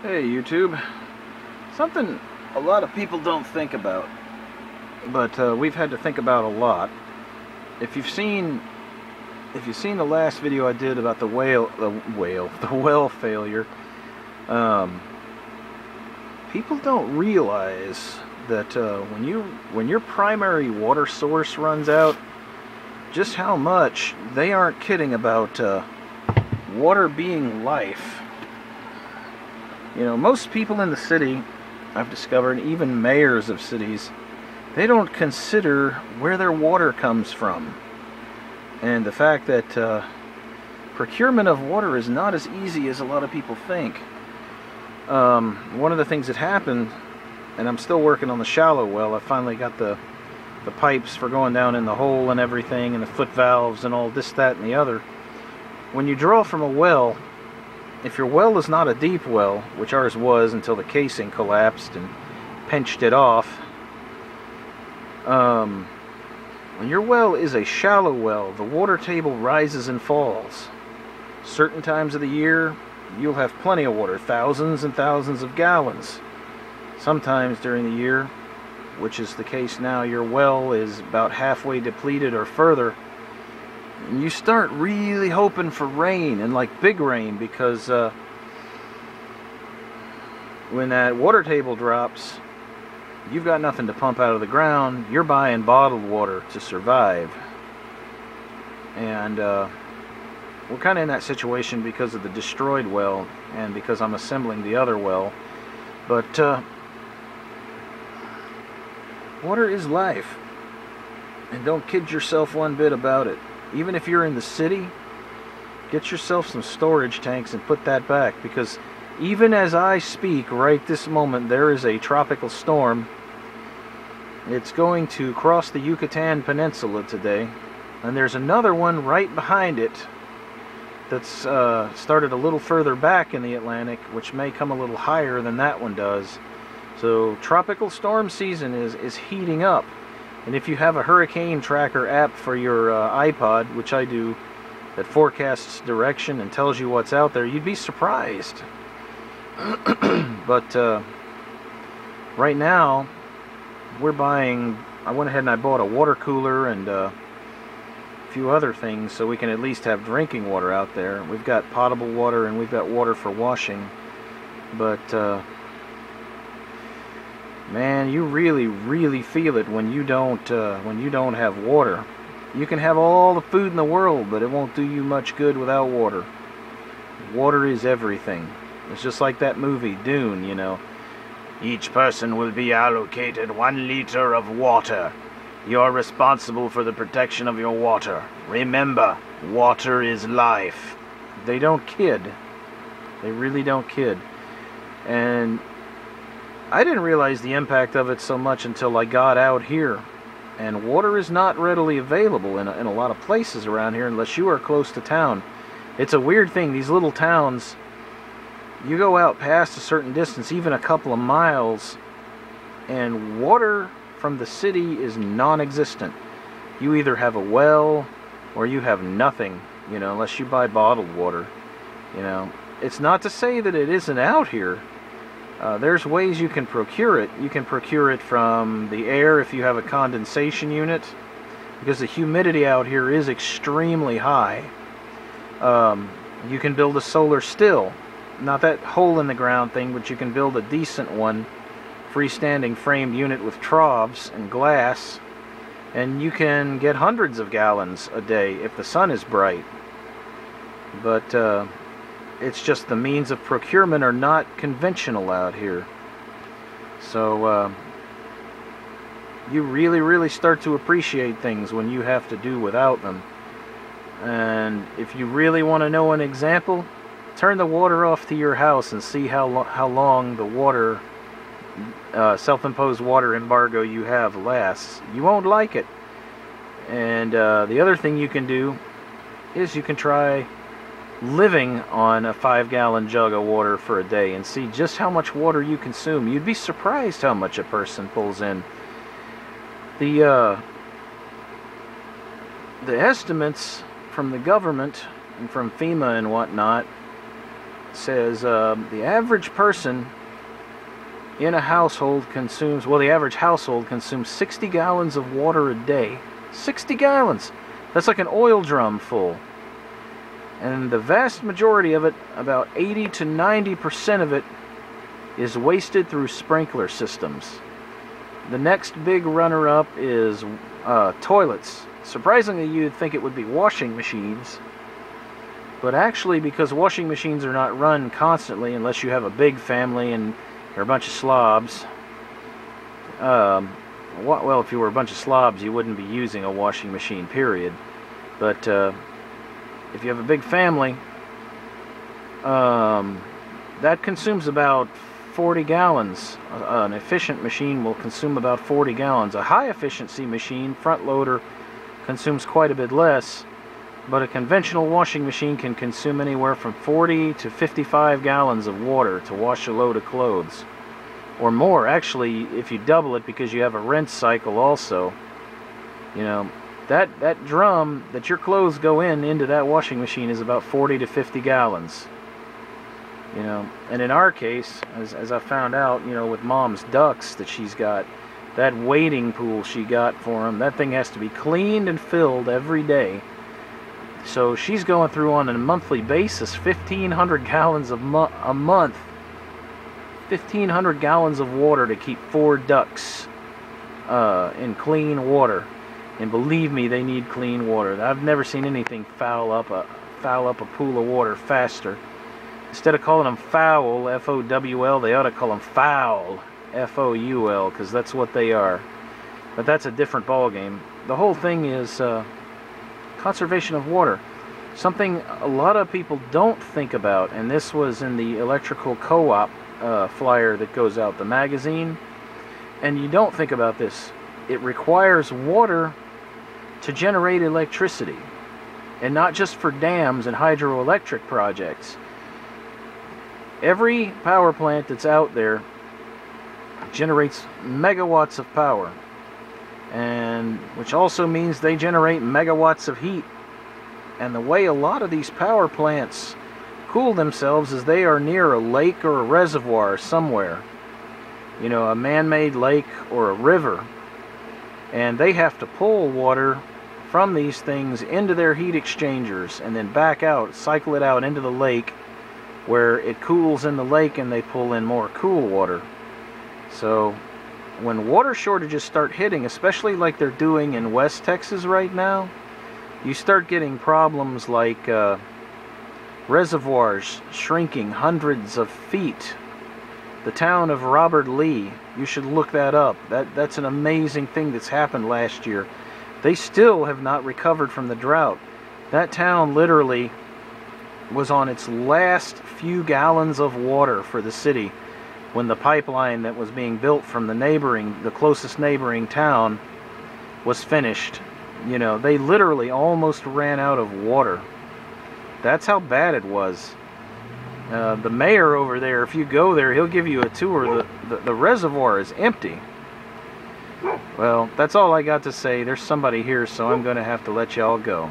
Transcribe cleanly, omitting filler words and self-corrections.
Hey YouTube, something a lot of people don't think about, but we've had to think about a lot. If you've seen the last video I did about the well failure, people don't realize that when your primary water source runs out, just how much they aren't kidding about water being life. You know, most people in the city, I've discovered, even mayors of cities, they don't consider where their water comes from. And the fact that procurement of water is not as easy as a lot of people think. One of the things that happened, and I'm still working on the shallow well, I finally got the pipes for going down in the hole and everything, and the foot valves and all this, that, and the other. When you draw from a well, if your well is not a deep well, which ours was until the casing collapsed and pinched it off, when your well is a shallow well, the water table rises and falls. Certain times of the year, you'll have plenty of water, thousands and thousands of gallons. Sometimes during the year, which is the case now, your well is about halfway depleted or further. And you start really hoping for rain, and like big rain, because when that water table drops, you've got nothing to pump out of the ground. You're buying bottled water to survive. And we're kind of in that situation because of the destroyed well and because I'm assembling the other well. But water is life, and don't kid yourself one bit about it. Even if you're in the city, get yourself some storage tanks and put that back, because even as I speak right this moment, there is a tropical storm. It's going to cross the Yucatan Peninsula today, and there's another one right behind it that's started a little further back in the Atlantic, which may come a little higher than that one does. So tropical storm season is heating up. And if you have a hurricane tracker app for your iPod, which I do, that forecasts direction and tells you what's out there, you'd be surprised. But right now, I went ahead and I bought a water cooler and a few other things so we can at least have drinking water out there. We've got potable water and we've got water for washing. But man, you really feel it when you don't have water. You can have all the food in the world, but it won't do you much good without water. Water is everything. It's just like that movie Dune, you know. Each person will be allocated 1 liter of water. You're responsible for the protection of your water. Remember, water is life. They don't kid. They really don't kid. And I didn't realize the impact of it so much until I got out here. And water is not readily available in a lot of places around here unless you are close to town. It's a weird thing. These little towns, you go out past a certain distance, even a couple of miles, and water from the city is non-existent. You either have a well or you have nothing, you know, unless you buy bottled water. You know, it's not to say that it isn't out here. There's ways you can procure it. You can procure it from the air if you have a condensation unit, because the humidity out here is extremely high. You can build a solar still. Not that hole in the ground thing, but you can build a decent one, freestanding framed unit with troughs and glass, and you can get hundreds of gallons a day if the sun is bright. But it's just the means of procurement are not conventional out here. So you really start to appreciate things when you have to do without them. And if you really want to know an example, turn the water off to your house and see how long the water, self-imposed water embargo you have lasts. You won't like it. And the other thing you can do is you can try living on a 5-gallon jug of water for a day and see just how much water you consume. You'd be surprised how much a person pulls in. The estimates from the government and from FEMA and whatnot says the average person in a household consumes, well, the average household consumes 60 gallons of water a day. 60 gallons! That's like an oil drum full. And the vast majority of it, about 80 to 90% of it, is wasted through sprinkler systems. The next big runner-up is toilets. Surprisingly, you'd think it would be washing machines. But actually, because washing machines are not run constantly unless you have a big family and you're a bunch of slobs. Well, if you were a bunch of slobs, you wouldn't be using a washing machine, period. But if you have a big family, that consumes about 40 gallons. An efficient machine will consume about 40 gallons. A high-efficiency machine, front loader, consumes quite a bit less. But a conventional washing machine can consume anywhere from 40 to 55 gallons of water to wash a load of clothes. Or more, actually, if you double it because you have a rinse cycle also. You know, that drum that your clothes go into that washing machine is about 40 to 50 gallons. You know, and in our case, as I found out, you know, with Mom's ducks that she's got, that wading pool she got for them, that thing has to be cleaned and filled every day. So she's going through on a monthly basis 1,500 gallons a month. 1,500 gallons of water to keep 4 ducks in clean water. And believe me, they need clean water. I've never seen anything foul up a pool of water faster. Instead of calling them foul, F-O-W-L, they ought to call them foul, F-O-U-L, because that's what they are. But that's a different ballgame. The whole thing is conservation of water. Something a lot of people don't think about, and this was in the electrical co-op flyer that goes out, the magazine, and you don't think about this. It requires water to generate electricity, and not just for dams and hydroelectric projects. Every power plant that's out there generates megawatts of power, and which also means they generate megawatts of heat. And the way a lot of these power plants cool themselves is they are near a lake or a reservoir somewhere, you know, a man-made lake or a river, and they have to pull water from these things into their heat exchangers and then back out, cycle it out into the lake where it cools in the lake and they pull in more cool water. So when water shortages start hitting, especially like they're doing in West Texas right now, you start getting problems like reservoirs shrinking hundreds of feet. The town of Robert Lee, you should look that up. That's an amazing thing that's happened last year. They still have not recovered from the drought. That town literally was on its last few gallons of water for the city when the pipeline that was being built from the closest neighboring town was finished. You know, they literally almost ran out of water. That's how bad it was. The mayor over there, if you go there, he'll give you a tour. The reservoir is empty. Well, that's all I got to say. There's somebody here, so I'm going to have to let y'all go.